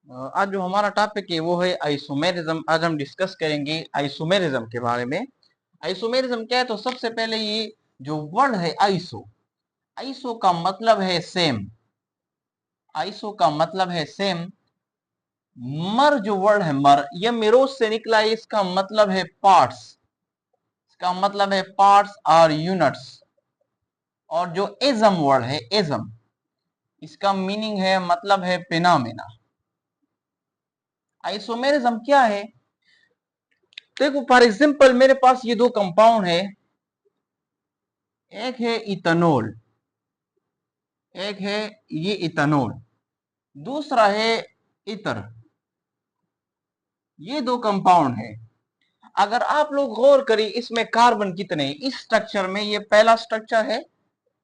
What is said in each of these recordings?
आज जो हमारा टॉपिक है वो है आइसोमेरिज्म। आज हम डिस्कस करेंगे आइसोमेरिज्म के बारे में। आइसोमेरिज्म क्या है? तो सबसे पहले ये जो वर्ड है आइसो, आइसो का मतलब है सेम। आइसो का मतलब है सेम। मर जो वर्ड है मर, ये मेरोज से निकला है। इसका मतलब है पार्ट्स। इसका मतलब है पार्ट्स और यूनिट्स। और जो एजम वर्ड है एजम, इसका मीनिंग है मतलब है फिनोमेना। आइसोमेरिज्म क्या है? देखो फॉर एग्जांपल मेरे पास ये दो कंपाउंड है। एक है इथेनॉल, एक है ये इथेनॉल, दूसरा है इथर। ये दो कंपाउंड है। अगर आप लोग गौर करें इसमें कार्बन कितने हैं इस स्ट्रक्चर में, ये पहला स्ट्रक्चर है,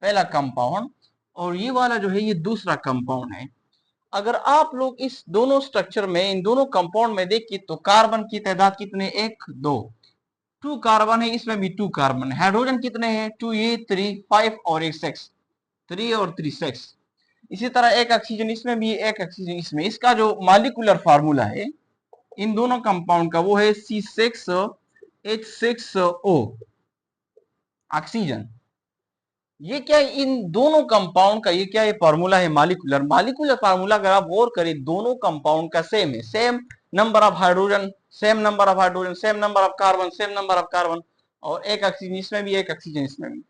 पहला कंपाउंड, और ये वाला जो है ये दूसरा कंपाउंड है। अगर आप लोग इस दोनों स्ट्रक्चर में, इन दोनों कंपाउंड में देखिए तो कार्बन की तादाद कितने? एक दो, टू कार्बन है, इसमें भी टू कार्बन है। हाइड्रोजन कितने हैं? टू, ये थ्री, फाइव और एक सिक्स, थ्री और थ्री सिक्स। इसी तरह एक ऑक्सीजन इसमें भी, एक ऑक्सीजन इसमें। इसका जो मॉलिक्यूलर फार्मूला है इन दोनों कंपाउंड का वो है C6H6O, ऑक्सीजन। ये क्या है? इन दोनों कंपाउंड का ये क्या है? फार्मूला है मॉलिक्यूलर। मॉलिक्यूलर फार्मूला अगर आप गौर करें दोनों कंपाउंड का सेम है। Same number of hydrogen, same number of hydrogen, same number of carbon, same number of carbon, और एक ऑक्सीजन इसमें भी, एक ऑक्सीजन इसमें भी।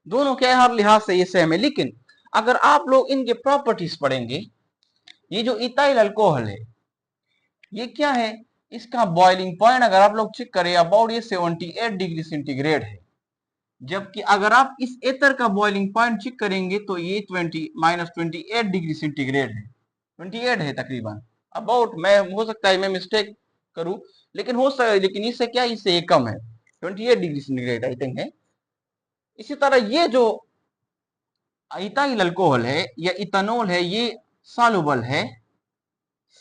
दोनों क्या है? हर लिहाज से ये सेम है। लेकिन अगर आप लोग इनके प्रॉपर्टीज पढ़ेंगे, ये जो इथाइल अल्कोहल है ये क्या है? इसका बॉइलिंग पॉइंट अगर आप लोग चेक करें अबाउट ये 78 डिग्री सेंटीग्रेड है। जबकि अगर आप इस एथर का बॉइलिंग पॉइंट चेक करेंगे तो ये 28 डिग्री सेंटीग्रेड है, 28 है तकरीबन अबाउट। मैं हो सकता है मैं मिस्टेक करूं, लेकिन हो सकता है, लेकिन इससे क्या, इससे ये कम है, 28 डिग्री सेंटीग्रेड आई थिंक है। इसी तरह ये जो इथाइल अल्कोहल है या इथेनॉल है ये सॉल्युबल है,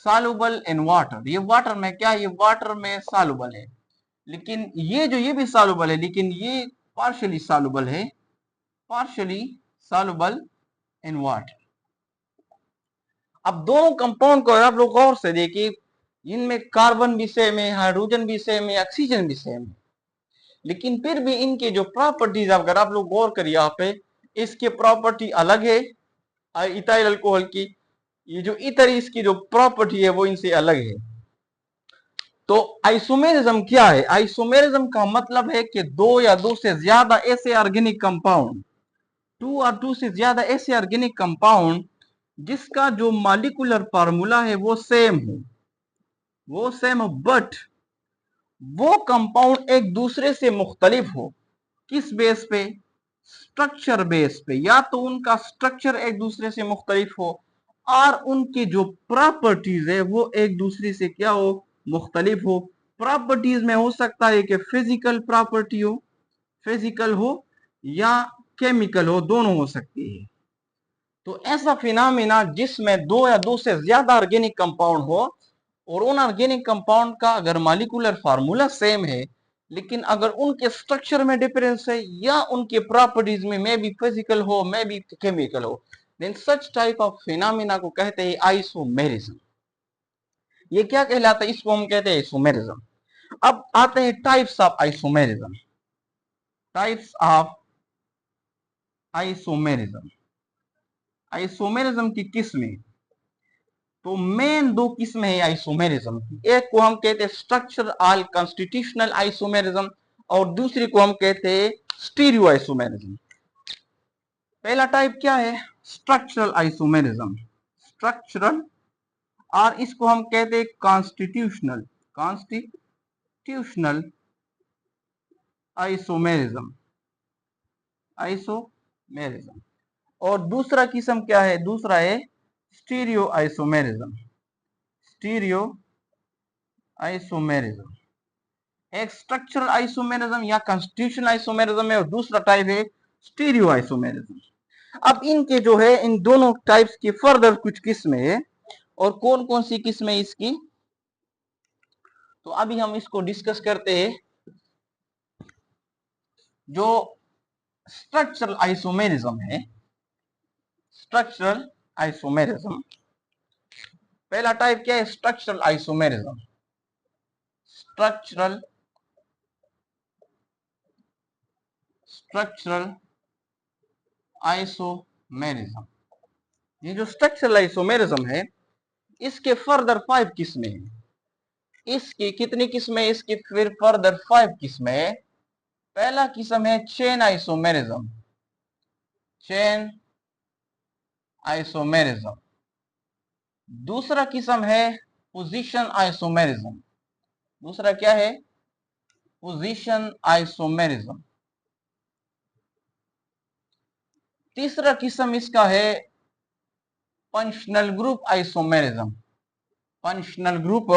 सॉल्युबल इन वाटर। ये वाटर में क्या है? ये वाटर में सॉल्युबल है। लेकिन ये जो ये भी सॉल्युबल है, लेकिन ये पार्शियली सॉल्युबल है, पार्शियली सॉल्युबल इन वाटर। अब दोनों कंपाउंड को आप लोग गौर से देखिए, इनमें कार्बन भी सेम है, हाइड्रोजन भी सेम है, ऑक्सीजन भी सेम है। लेकिन फिर भी इनके जो प्रॉपर्टीज अगर आप लोग गौर करिए यहाँ पे, इसके प्रॉपर्टी अलग है इथाइल अल्कोहल की। ये जो इथर इसकी जो प्रॉपर्टी है वो इनसे अलग है। तो आइसोमेरिज्म क्या है? आइसोमेरिज्म का मतलब है कि दो या दो से ज्यादा ऐसे ऑर्गेनिक कंपाउंड, टू और टू से ज्यादा ऐसे ऑर्गेनिक कंपाउंड जिसका जो मॉलिक्यूलर फार्मूला है वो सेम हो, वो सेम हो, बट वो कंपाउंड एक दूसरे से मुख्तलिफ हो। किस बेस पे? स्ट्रक्चर बेस पे। या तो उनका स्ट्रक्चर एक दूसरे से मुख्तलिफ हो, और उनकी जो प्रॉपर्टीज है वो एक दूसरे से क्या हो? मुख्तलिफ हो। प्रॉपर्टीज में हो सकता है कि फिजिकल प्रॉपर्टी हो, फिजिकल हो, या केमिकल हो, दोनों हो सकती है। तो ऐसा फिनोमेना जिसमें दो या दो से ज्यादा ऑर्गेनिक कंपाउंड हो, और उन ऑर्गेनिक कंपाउंड का अगर मॉलिक्यूलर फार्मूला सेम है, लेकिन अगर उनके स्ट्रक्चर में डिफरेंस है या उनके प्रॉपर्टीज में मे बी फिजिकल हो, मे बी केमिकल हो, then such type of phenomena को कहते हैं आइसोमेरिज्म। ये क्या कहलाता है? इसको हम कहते हैं आइसोमेरिज्म। अब आते हैं types of isomerism. Types of isomerism. Isomerism की किस्में, तो मेन दो किस्में हैं आइसोमेरिज्म की। एक को हम कहते हैं स्ट्रक्चरल कॉन्स्टिट्यूशनल आइसोमेरिज्म, और दूसरी को हम कहते हैं स्टीरियो आइसोमेरिज्म। पहला टाइप क्या है? स्ट्रक्चरल आइसोमेरिज्म, स्ट्रक्चरल, और इसको हम कहते हैं कॉन्स्टिट्यूशनल, कॉन्स्टिट्यूशनल आइसोमेरिज्म, आइसोमेरिज्म। और दूसरा किस्म क्या है? दूसरा है स्टीरियो आइसोमेरिज्म, स्टीरियो आइसोमेरिज्म। एक स्ट्रक्चरल आइसोमेरिज्म या कॉन्स्टिट्यूशनल आइसोमेरिज्म है, और दूसरा टाइप है स्टीरियो आइसोमेरिज्म। अब इनके जो है इन दोनों टाइप्स की फर्दर कुछ किस्में है, और कौन कौन सी किस्में इसकी, तो अभी हम इसको डिस्कस करते हैं। जो स्ट्रक्चरल आइसोमेरिज्म है, स्ट्रक्चरल आइसोमेरिज्म, पहला टाइप क्या है? Structural isomerism. Structural isomerism. ये जो स्ट्रक्चरल आइसोमेरिज्म है, इसके फर्दर 5 किस्में हैं। इसकी कितनी किस्में? इसकी फिर फर्दर 5 किस्में है। पहला किस्म है चेन आइसोमेरिज्म। Chain isomerism. दूसरा किस्म है पोजीशन आइसोमेरिज्म। दूसरा क्या है? Position isomerism. तीसरा किस्म इसका है functional group isomerism. Functional group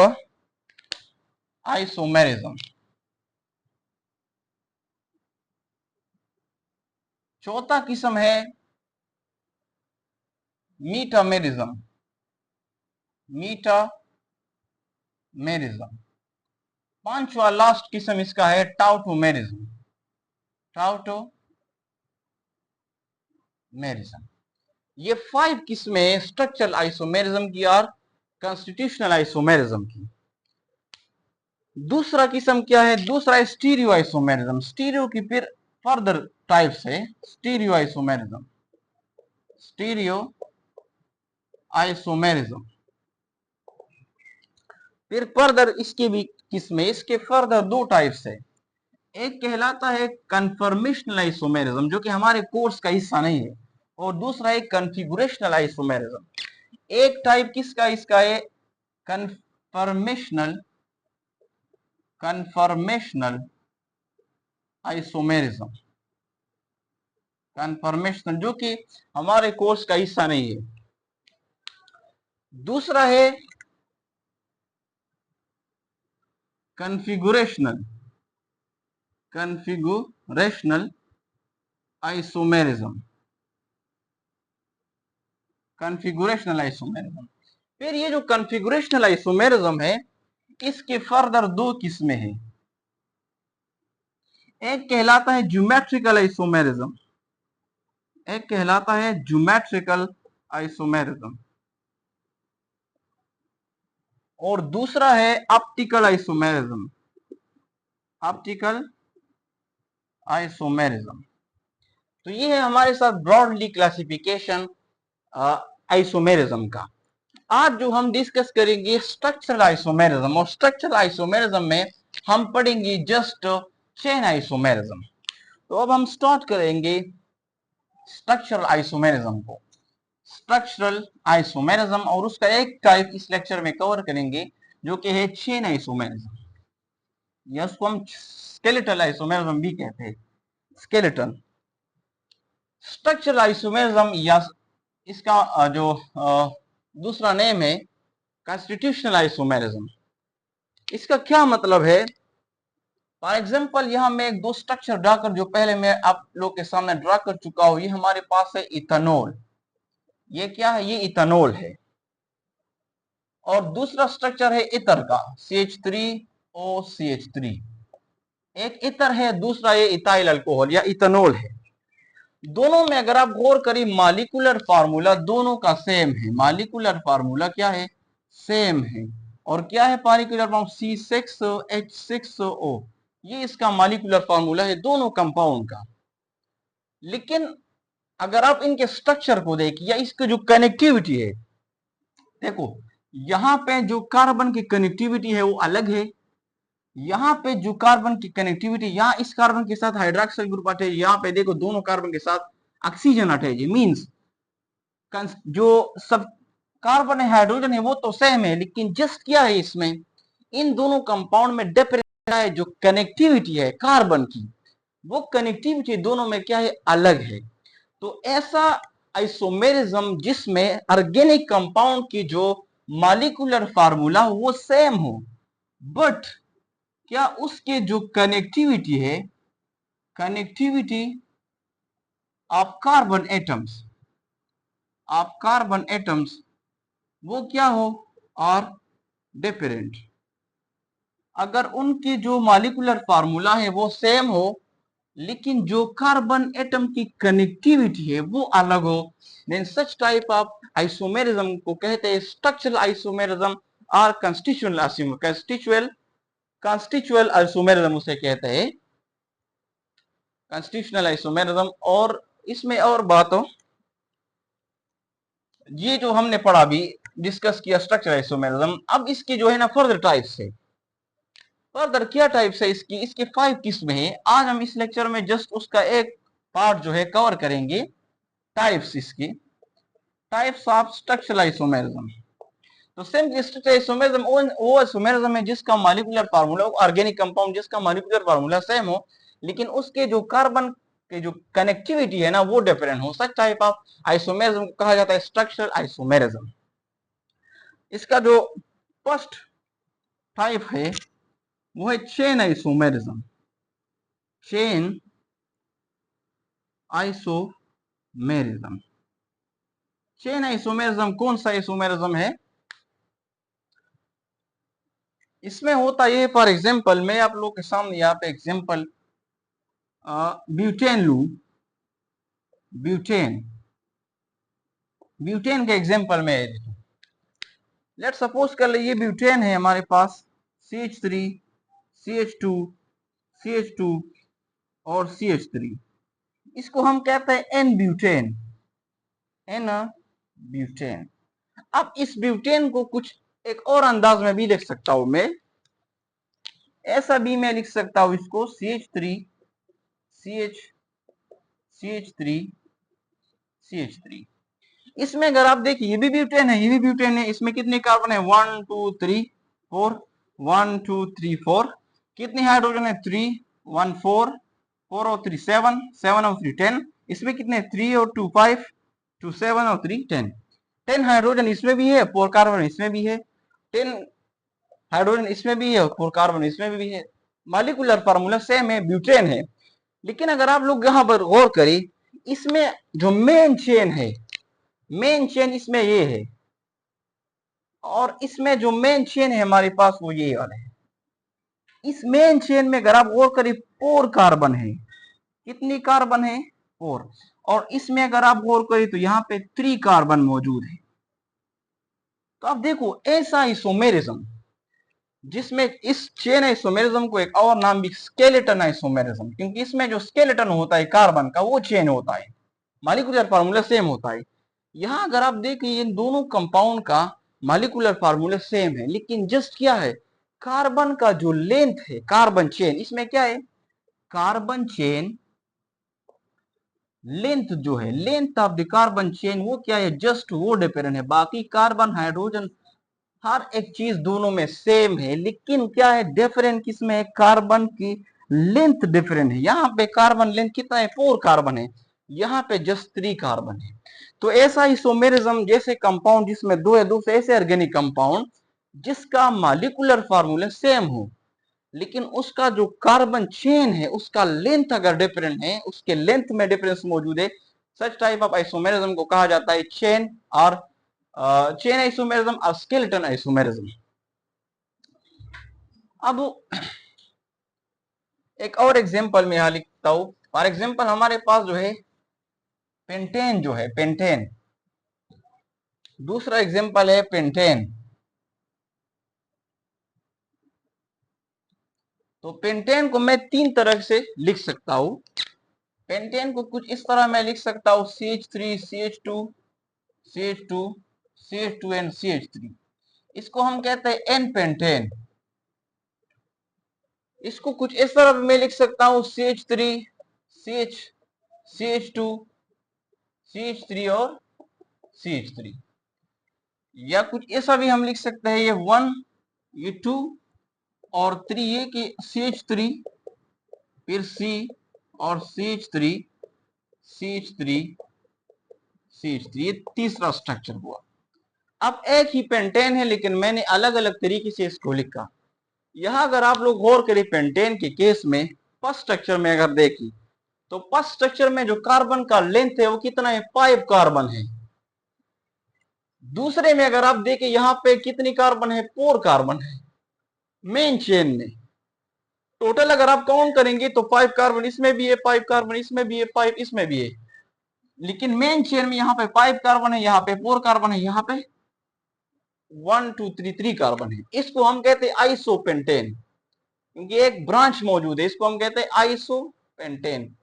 isomerism. चौथा किस्म है मीटामेरिज्म। मीटामेरिज्म। पांचवा लास्ट किस्म इसका है टाउटोमेरिज्म। टाउटोमेरिज्म। ये 5 किस्में स्ट्रक्चरल आइसोमेरिज्म की और कॉन्स्टिट्यूशनल आइसोमेरिज्म की। दूसरा किस्म क्या है? दूसरा है स्टीरियो आइसोमेरिज्म। स्टीरियो की फिर फर्दर टाइप्स है स्टीरियो आइसोमेरिज्म। Stereo isomerism. फिर फर्दर इसके भी किस्में, इसके फर्दर 2 टाइप्स है। एक कहलाता है कन्फर्मेशनल आइसोमेरिज्म, जो कि हमारे कोर्स का हिस्सा नहीं है, और दूसरा है कन्फिगुरेशनल आइसोमेरिज्म। एक टाइप किसका? इसका है कन्फर्मेशनल आइसोमेरिज्म। कन्फर्मेशनल, जो कि हमारे कोर्स का हिस्सा नहीं है। दूसरा है कन्फिगुरेशनल आइसोमेरिज्म। कन्फिगुरेशनल आइसोमेरिज्म। फिर ये जो कन्फिगुरेशनल आइसोमेरिज्म है, इसके फर्दर 2 किस्में हैं। एक कहलाता है ज्योमेट्रिकल आइसोमेरिज्म। एक कहलाता है ज्योमेट्रिकल आइसोमेरिज्म, और दूसरा है ऑप्टिकल आइसोमेरिज्म। Optical isomerism. तो ये है हमारे साथ ब्रॉडली क्लासिफिकेशन आइसोमेरिज्म का। आज जो हम डिस्कस करेंगे स्ट्रक्चरल आइसोमेरिज्म, और स्ट्रक्चरल आइसोमेरिज्म में हम पढ़ेंगे जस्ट चेन आइसोमेरिज्म। तो अब हम स्टार्ट करेंगे स्ट्रक्चरल आइसोमेरिज्म को। स्ट्रक्चरल आइसोमेरिज्म, और उसका एक टाइप इस लेक्चर में कवर करेंगे, जो कि है चेन आइसोमेरिज्म, या उसको हम स्केलेटल आइसोमेरिज्म भी कहते हैं। स्केलेटल। स्ट्रक्चरल आइसोमेरिज्म, या इसका जो दूसरा नेम है कॉन्स्टिट्यूशनल आइसोमेरिज्म। इसका क्या मतलब है? फॉर एग्जाम्पल, यहां मैं एक 2 स्ट्रक्चर ड्रा कर, जो पहले मैं आप लोग के सामने ड्रा कर चुका हूं। ये हमारे पास है इथेनॉल। ये क्या है? ये इथेनॉल है। और दूसरा स्ट्रक्चर है इथर का, CH3OCH3। एक इथर है, दूसरा ये इथाइल अल्कोहल या इथेनॉल है। दोनों में अगर आप गौर करें, मॉलिक्यूलर फार्मूला दोनों का सेम है। मॉलिक्यूलर फार्मूला क्या है? सेम है। और क्या है मॉलिक्यूलर फार्मूला? C6H6O। ये इसका मॉलिक्यूलर फार्मूला है दोनों कंपाउंड का। लेकिन अगर आप इनके स्ट्रक्चर को देखिए, या इसकी जो कनेक्टिविटी है, देखो यहां पे जो कार्बन की कनेक्टिविटी है वो अलग है। यहां पे जो कार्बन की कनेक्टिविटी, यहां इस कार्बन के साथ हाइड्रोक्सिल ग्रुप अटैच, यहां पे देखो दोनों कार्बन के साथ ऑक्सीजन अटैच है। मींस जो सब कार्बन है, हाइड्रोजन है, वो तो सेम है, लेकिन जस्ट क्या है इसमें, इन दोनों कंपाउंड में डिफरेंस है। जो कनेक्टिविटी है कार्बन की, वो कनेक्टिविटी दोनों में क्या है? अलग है। तो ऐसा आइसोमेरिज्म जिसमें ऑर्गेनिक कंपाउंड की जो मॉलिक्यूलर फार्मूला वो सेम हो, बट क्या उसके जो कनेक्टिविटी है, कनेक्टिविटी ऑफ कार्बन एटम्स, वो क्या हो? और डिफरेंट। अगर उनकी जो मॉलिक्यूलर फार्मूला है वो सेम हो, लेकिन जो कार्बन एटम की कनेक्टिविटी है वो अलग हो, then such type of isomerism को कहते हैं स्ट्रक्चरल आइसोमेरिज्म और कंस्टिट्यूअल आइसोमेरिज्म उसे कहते हैं कंस्टिट्यूशनल आइसोमेरिज्म। और इसमें और बात हो, ये जो हमने पढ़ा भी डिस्कस किया स्ट्रक्चरल आइसोमेरिज्म, अब इसकी जो है ना फर्दर टाइप्स है। फर्दर क्या टाइप्स है इसकी, इसके 5 किस्में हैं। आज हम इस लेक्चर में जस्ट उसका एक पार्ट जो है कवर करेंगे, टाइप्स इसकी, टाइप्स ऑफ स्ट्रक्चरल आइसोमेरिज्म। तो सेम स्ट्रक्चरल आइसोमेरिज्म वो आइसोमेरिज्म है जिसका मॉलिक्यूलर फार्मूला, ऑर्गेनिक कंपाउंड जिसका मॉलिक्यूलर फार्मूला सेम हो, लेकिन उसके जो कार्बन के जो कनेक्टिविटी है ना वो डिफरेंट हो। सच टाइप ऑफ आइसोमेरिज्म को कहा जाता है स्ट्रक्चरल आइसोमेरिज्म। इसका जो फर्स्ट टाइप है वो है chain isomerism. Chain isomerism, chain isomerism कौन सा आइसोमेरिज्म है? इसमें होता ये, फॉर एग्जांपल मैं आप लोग के सामने यहाँ पे एग्जांपल ब्यूटेन लू, ब्यूटेन, ब्यूटेन के एग्जांपल में लेट सपोज कर लीजिए ब्यूटेन है हमारे पास CH3 CH2 CH2 और CH3, इसको हम कहते हैं एन ब्यूटेन, एन ब्यूटेन। अब इस ब्यूटेन को कुछ एक और अंदाज में भी लिख सकता हूं मैं, ऐसा भी मैं लिख सकता हूं इसको CH3 CH3 CH3। इसमें अगर आप देखिए ये भी ब्यूटेन है, ये भी ब्यूटेन है, इसमें कितने कार्बन है 1 2 3 4, 1 2 3 4, कितने हाइड्रोजन है 3 1 4, 4 और 3 7, 7 और 3 10, इसमें कितने 3 और 2 5, 2 7 और 3 10, 10 हाइड्रोजन इसमें भी है, 4 कार्बन इसमें भी है, 10 हाइड्रोजन इसमें भी है, 4 कार्बन इसमें भी है। मॉलिक्यूलर फार्मूला सेम है, ब्यूटेन है। लेकिन अगर आप लोग यहां पर गौर करें, इसमें जो मेन चेन है, मेन चेन इसमें ये है, और इसमें जो मेन चेन है हमारे पास वो ये वाला है। इस मेन चेन में अगर आप गौर करें 4 कार्बन है, कितनी कार्बन है 4, और इसमें अगर आप गौर करें तो यहाँ पे 3 कार्बन मौजूद है। तो आप देखो ऐसा आइसोमेरिज्म जिसमें इस चेन आइसोमेरिज्म को एक और नाम भी स्केलेटन आइसोमेरिज्म, क्योंकि इसमें जो स्केलेटन होता है कार्बन का वो चेन होता है, मॉलिक्यूलर फार्मूला सेम होता है। यहां अगर आप देखिए इन दोनों कंपाउंड का मॉलिक्यूलर फार्मूला सेम है, लेकिन जस्ट क्या है, कार्बन का जो लेंथ है, कार्बन चेन, इसमें क्या है, कार्बन चेन लेंथ जो है, length of the carbon chain वो क्या है, जस्ट वो डिफरेंट है। बाकी कार्बन हाइड्रोजन हर एक चीज दोनों में सेम है, लेकिन क्या है डिफरेंट किसमें है, कार्बन की लेंथ डिफरेंट है। यहाँ पे कार्बन लेंथ कितना है 4 कार्बन है, यहाँ पे जस्ट 3 कार्बन है। तो ऐसा आइसोमेरिज्म जैसे कंपाउंड जिसमें दो या दो से ऐसे ऑर्गेनिक कंपाउंड जिसका मॉलिक्यूलर फार्मूला सेम हो, लेकिन उसका जो कार्बन चेन है उसका लेंथ अगर डिफरेंट है, उसके लेंथ में डिफरेंस मौजूद है, सच टाइप ऑफ आइसोमेरिज्म को कहा जाता है चेन और चेन आइसोमेरिज्म और स्केलेटन आइसोमेरिज्म। अब एक और एग्जांपल में यहां लिखता हूं, फॉर एग्जांपल हमारे पास जो है पेंटेन, जो है पेंटेन, दूसरा एग्जांपल है पेंटेन। तो पेंटेन को मैं 3 तरह से लिख सकता हूं। पेंटेन को कुछ इस तरह मैं लिख सकता हूं CH3 CH2 CH2 CH2 and CH3, इसको हम कहते हैं एन पेंटेन। इसको कुछ इस तरह मैं लिख सकता हूं CH3 CH CH2 CH3 और CH3, या कुछ ऐसा भी हम लिख सकते हैं ये 1 ये 2 और 3, ये कि CH3 फिर C और CH3 CH3 CH3, ये तीसरा स्ट्रक्चर हुआ। अब एक ही पेंटेन है लेकिन मैंने अलग अलग तरीके से इसको लिखा। यहां अगर आप लोग गौर करें पेंटेन के केस में फर्स्ट स्ट्रक्चर में अगर देखी तो फर्स्ट स्ट्रक्चर में जो कार्बन का लेंथ है वो कितना है 5 कार्बन है। दूसरे में अगर आप देखें यहां पे कितनी कार्बन है 4 कार्बन है मेन चेन में। टोटल अगर आप काउंट करेंगे तो 5 कार्बन इसमें भी है, 5 कार्बन इसमें भी है, 5 इसमें भी है। लेकिन मेन चेन में यहाँ पे 5 कार्बन है, यहाँ पे 4 कार्बन है, यहाँ पे 1 2 3 कार्बन है। इसको हम कहते हैं आइसोपेंटेन, क्योंकि एक ब्रांच मौजूद है, इसको हम कहते हैं आइसोपेंटेन।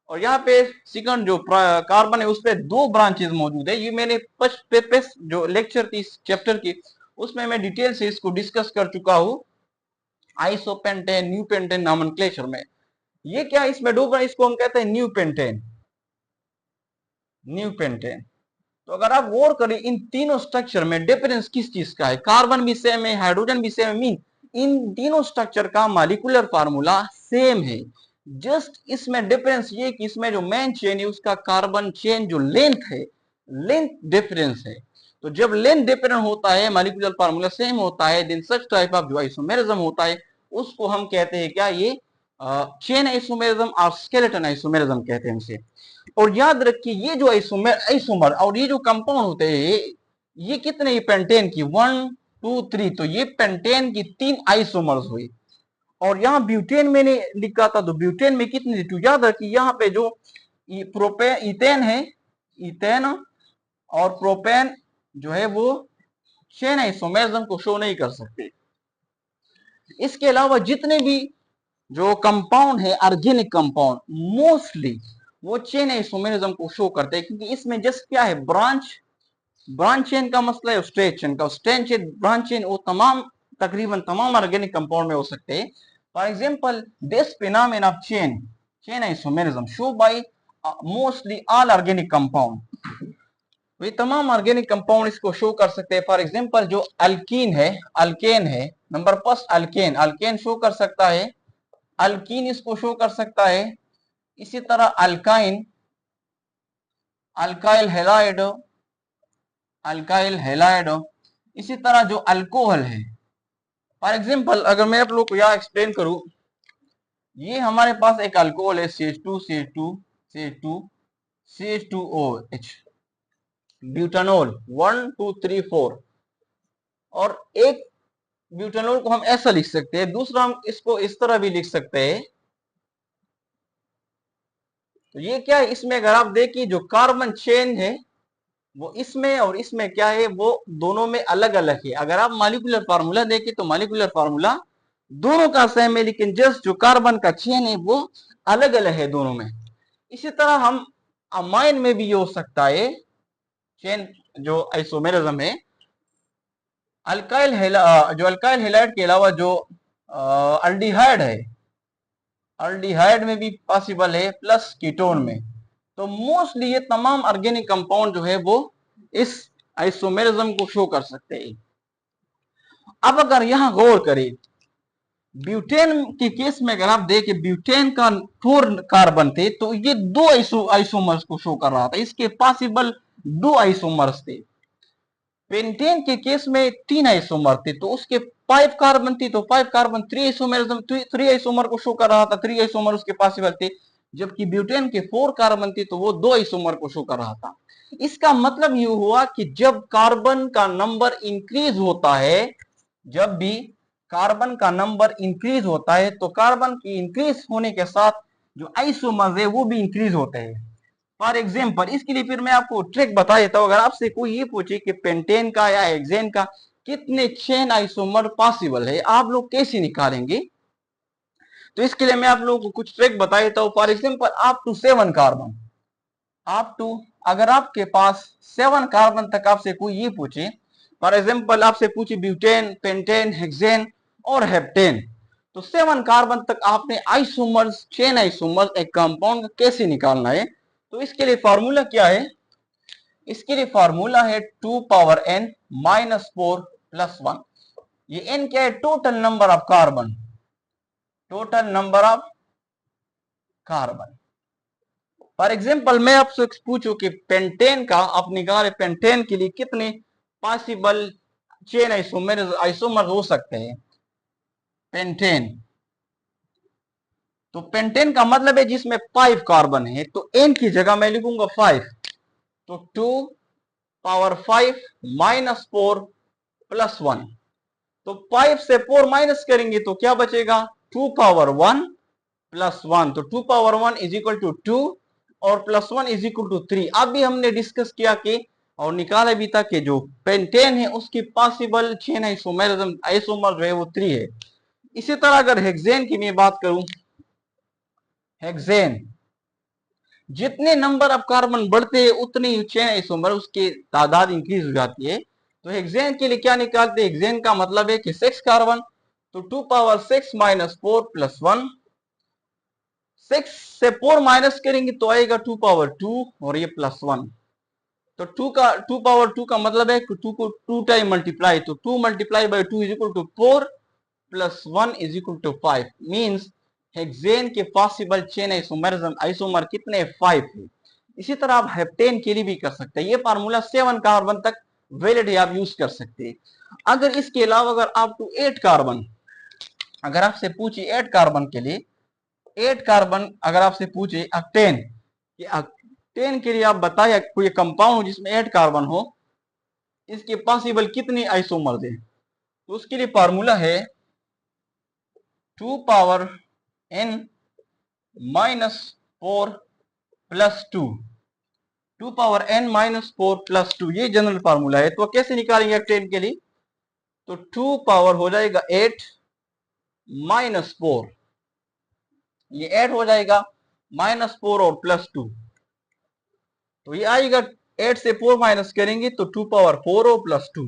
और यहाँ पे सेकंड जो कार्बन है उस पे 2 ब्रांचेस मौजूद है। ये मैंने जो लेक्चर थी इस चैप्टर की, उसमें मैं डिटेल से इसको डिस्कस कर चुका हूँ आइसोपेंटेन न्यू पेंटेन नॉमेनक्लेचर में। ये क्या, इसमें 2 ब्रांच, इसको हम कहते हैं न्यू पेंटेन, न्यू पेंटेन। तो अगर आप गौर करें इन तीनों स्ट्रक्चर में डिफरेंस किस चीज का है, कार्बन भी सेम है, हाइड्रोजन भी सेम है, मीन इन तीनों स्ट्रक्चर का मॉलिक्यूलर फार्मूला सेम है। जस्ट इसमें डिफरेंस ये कि इसमें जो मेन चेन है उसका कार्बन चेन जो लेंथ है, लेंथ डिफरेंस है। तो जब लेंथ डिफरेंट होता है, मॉलिक्यूलर फार्मूला सेम होता है, देन सच टाइप ऑफ जो आइसोमेरिज्म होता है उसको हम कहते हैं क्या, ये चेन आइसोमेरिज्म और स्केलेटन आइसोमेरिज्म कहते हैं इसे। और याद रखिए ये जो आइसोमर और ये जो कंपाउंड होते हैं, ये कितने, ये पेंटेन की 1 2 3, तो ये पेंटेन की 3 आइसोमर्स हुई। और यहाँ ब्यूटेन मैंने लिखा था, तो ब्यूटेन में कितनी, तो याद रखिए यहाँ पे जो प्रोपेन इथेन है, इथेन और प्रोपेन जो है वो चेन आइसोमेरिज्म को शो नहीं कर सकते। इसके अलावा जितने भी जो कंपाउंड है ऑर्गेनिक कंपाउंड, मोस्टली वो चेन आइसोमेरिज्म को शो करते हैं, क्योंकि इसमें जस्ट क्या है, ब्रांच चेन का मसला है, स्ट्रेट चेन का। स्ट्रेट चेन, ब्रांच चेन वो तकरीबन तमाम ऑर्गेनिक कंपाउंड में हो सकते हैं। For example this phenomena of chain isomerism show by mostly all organic compound. ये तमाम ऑर्गेनिक कंपाउंड इसको शो कर सकते हैं। फॉर एग्जांपल जो अल्कीन है, अल्केन है, number first alkane, alkane show कर सकता है, अल्कीन इसको शो कर सकता है। इसी तरह alkyne, alkyl halide, alkyl halide. इसी तरह जो अल्कोहल है, फॉर एग्जांपल अगर मैं आप लोग को यहाँ एक्सप्लेन करूं, ये हमारे पास एक अल्कोहल है CH2 CH2 CH2 CH2OH, butanol 1 2 3 4। और एक ब्यूटानोल को हम ऐसा लिख सकते हैं, दूसरा हम इसको इस तरह भी लिख सकते हैं। तो ये क्या है, इसमें अगर आप देखिए जो कार्बन चेन है वो इसमें और इसमें क्या है, वो दोनों में अलग अलग है। अगर आप मॉलिक्यूलर फार्मूला देखें तो मॉलिक्यूलर फार्मूला दोनों का सेम है, लेकिन जस्ट जो कार्बन का चेन है वो अलग अलग है दोनों में। इसी तरह हम अमाइन में भी हो सकता है चेन जो आइसोमेरिज्म है। जो अल्काइल हैलाइड के अलावा जो अल्डिहाइड है, अल्डिहाइड में भी पॉसिबल है, प्लस कीटोन में। तो मोस्टली ये तमाम ऑर्गेनिक कंपाउंड जो है वो इस आइसोमेरिज्म को शो कर सकते हैं। अब अगर यहां गौर करें ब्यूटेन के केस में, अगर आप देखें ब्यूटेन का 4 कार्बन थे, तो ये 2 आइसोमर्स को शो कर रहा था, इसके पॉसिबल 2 आइसोमर्स थे। पेंटेन के केस में 3 आइसोमर थे, तो उसके 5 कार्बन थी, तो 5 कार्बन 3 आइसोमरिज्म, 3 आइसोमर को शो कर रहा था, 3 आइसोमर उसके पॉसिबल थे। जबकि ब्यूटेन के 4 कार्बन थी, तो वो 2 आइसोमर को शो कर रहा था। इसका मतलब ये हुआ कि जब कार्बन का नंबर इंक्रीज होता है, जब भी कार्बन का नंबर इंक्रीज होता है, तो कार्बन की इंक्रीज होने के साथ जो आइसोमर्स है वो भी इंक्रीज होते हैं। फॉर एग्जाम्पल इसके लिए फिर मैं आपको ट्रिक बता देता हूं। अगर आपसे कोई ये पूछे कि पेंटेन का या हेक्सेन का कितने चेन आइसोमर पॉसिबल है, आप लोग कैसे निकालेंगे, तो इसके लिए मैं आप लोगों को कुछ ट्रिक बता देता हूं। फॉर एग्जाम्पल आप टू 7 कार्बन, आप टू, अगर आपके पास 7 कार्बन तक आपसे कोई ये पूछे, फॉर एग्जाम्पल आपसे पूछे ब्यूटेन, पेंटेन, हेक्सेन और हेप्टेन, तो 7 कार्बन तक आपने आइसोमर्स, चेन आइसोमर्स एक कंपाउंड कैसे निकालना है। तो इसके लिए फॉर्मूला क्या है, इसके लिए फॉर्मूला है 2 पावर n माइनस 4 प्लस 1। ये n क्या है, total number of carbon, total number of carbon. For example मैं आपसे पूछूं कि पेंटेन का, आप निकाले पेंटेन के लिए कितने पॉसिबल चेन आइसोमर हो सकते हैं पेंटेन, तो पेंटेन का मतलब है जिसमें 5 कार्बन है, तो n की जगह मैं लिखूंगा 5, तो 2 पावर 5 माइनस 4 प्लस 1। तो 5 से 4 माइनस करेंगे तो क्या बचेगा, 2 पावर 1 प्लस 1, तो 2 पावर 1 इज इक्वल टू 2 और प्लस 1 इज इक्वल टू 3। अब भी हमने डिस्कस किया कि और निकाला भी था कि जो पेंटेन है उसकी पॉसिबल चेन आइसोमरिज्म आइसोमर जो है वो 3 है। इसी तरह अगर हेक्सेन की मैं बात करूं, हेक्सेन जितने नंबर ऑफ कार्बन बढ़ते हैं उतनी चेन आइसोमर उसकी तादाद इंक्रीज हो जाती है। तो हेक्सेन के लिए क्या निकालते हैं, हेक्सेन का मतलब है कि 6 कार्बन, तो 2 पावर 6 माइनस 4 प्लस 1, 6 से 4 माइनस करेंगे तो आएगा 2 पावर 2 और ये प्लस 1। तो 2 पावर 2 का मतलब है कि 2 को 2 टाइम मल्टीप्लाई, तो 2 multiply by 2 is equal to 4 plus 1 is equal to 5। Means hexane के पॉसिबल चेन आइसोमर कितने 5 है। इसी तरह आप हेप्टेन के लिए भी कर सकते हैं। ये फार्मूला 7 कार्बन तक वैलिड है, आप यूज कर सकते हैं। अगर इसके अलावा अगर आप टू 8 कार्बन, अगर आपसे पूछे 8 कार्बन के लिए, 8 कार्बन अगर आपसे पूछे अक्टेन, कि अक्टेन के लिए आप बताइए कोई कंपाउंड हो जिसमें 8 कार्बन हो, इसके पॉसिबल कितने आइसोमर्स है। तो उसके लिए फार्मूला है 2 power n minus 4 plus 2, 2 power n minus 4 plus 2, ये जनरल फार्मूला है। तो कैसे निकालेंगे अक्टेन के लिए, तो 2 पावर हो जाएगा 8 माइनस 4, ये 8 हो जाएगा माइनस 4 और प्लस 2, तो ये आएगा 8 से 4 माइनस करेंगे तो 2 पावर 4 और प्लस 2।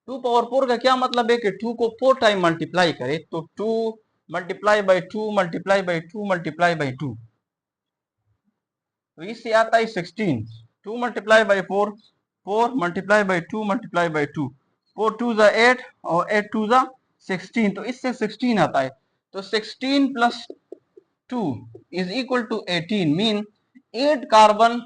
2 पावर 4 का क्या मतलब है कि 2 को 4 टाइम मल्टीप्लाई करें, तो 2 multiply by 2 multiply by 2 multiply by 2, तो इससे आता है 16। 2 multiply by 4, 4 multiply by 2 multiply by 2, 4 2 जा 8 और 8 2 जा 16, तो इससे 16 आता है। तो 16 plus 2 is equal to 18। Mean 8 carbon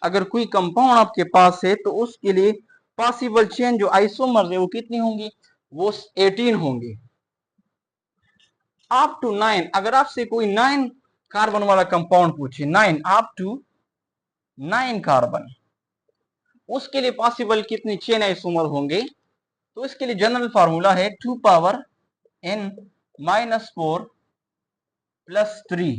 अगर कोई कंपाउंड आपके पास है तो उसके लिए पॉसिबल चेन जो आइसोमर्स है वो कितनी होंगी, वो 18 होंगे। अप टू 9, अगर आपसे कोई 9 कार्बन वाला कंपाउंड पूछे, 9 अप टू 9 कार्बन, उसके लिए पॉसिबल कितनी चेन आइसोमर होंगे, तो इसके लिए जनरल फार्मूला है 2 पावर n माइनस 4 प्लस 3।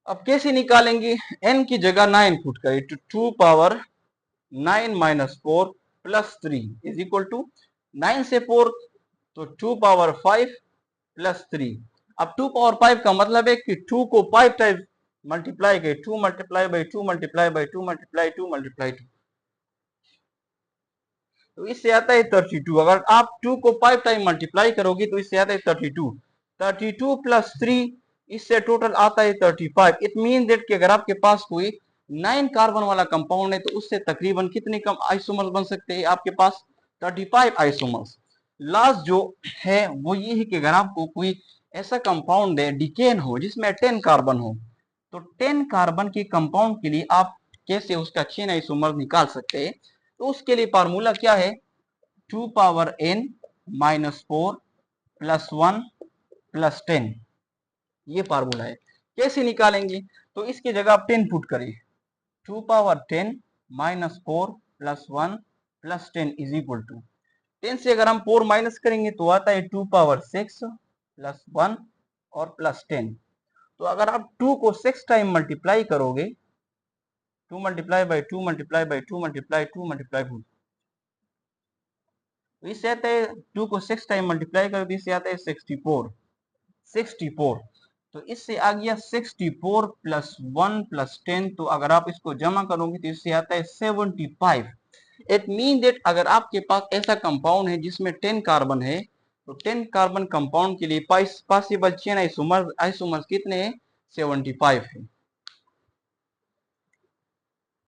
अब कैसे निकालेंगे, n की जगह 9 पुट करें, तो 2 power 9 minus 4 plus 3 is equal to 9 से 4 तो 2 पावर 5 प्लस 3। अब 2 पावर 5 का मतलब है कि 2 को 5 टाइम मल्टीप्लाई करें, 2 multiply by 2 multiply by 2 multiply 2 multiply 2, तो इससे आता है 32। अगर आप 2 को 5 टाइम मल्टीप्लाई करोगे तो इससे आता है 32, 32 प्लस 3, इससे टोटल आता है 35। इट मीन दैट कि अगर आपके पास कोई 9 कार्बन वाला कंपाउंड है तो उससे तकरीबन कितने कम आइसोमर्स बन सकते हैं आपके पास, 35 आइसोमर्स। लास्ट जो है वो ये है कि अगर आपको कोई ऐसा कंपाउंड है डिकेन हो जिसमें 10 कार्बन हो, तो 10 कार्बन के कंपाउंड के लिए आप कैसे उसका चेन आइसोमर निकाल सकते हैं। तो उसके लिए फार्मूला क्या है, 2 power n minus 4 plus 1 plus 10, ये फार्मूला है। कैसे निकालेंगे, तो इसकी जगह आप 10 पुट करें, 2 power 10 minus 4 plus 1 plus 10 is equal to 10 से अगर हम 4 माइनस करेंगे तो आता है 2 पावर 6 प्लस 1 और प्लस 10। तो अगर आप 2 को 6 टाइम मल्टीप्लाई करोगे, 2 multiply by 2 multiply by 2 multiply 2 multiply 2, तो इससे आता है 2 को 6 टाइम मल्टीप्लाई करो तो इससे आता है 64, 64। तो इससे आ गया 64 प्लस 1 प्लस 10, तो अगर आप इसको जमा करोगे तो इससे आता है 75। इट मीन दैट अगर आपके पास ऐसा कंपाउंड है जिसमें 10 कार्बन है, तो 10 कार्बन कंपाउंड के लिए पॉसिबल चेन आइसोमर्स कितने हैं, 75 है।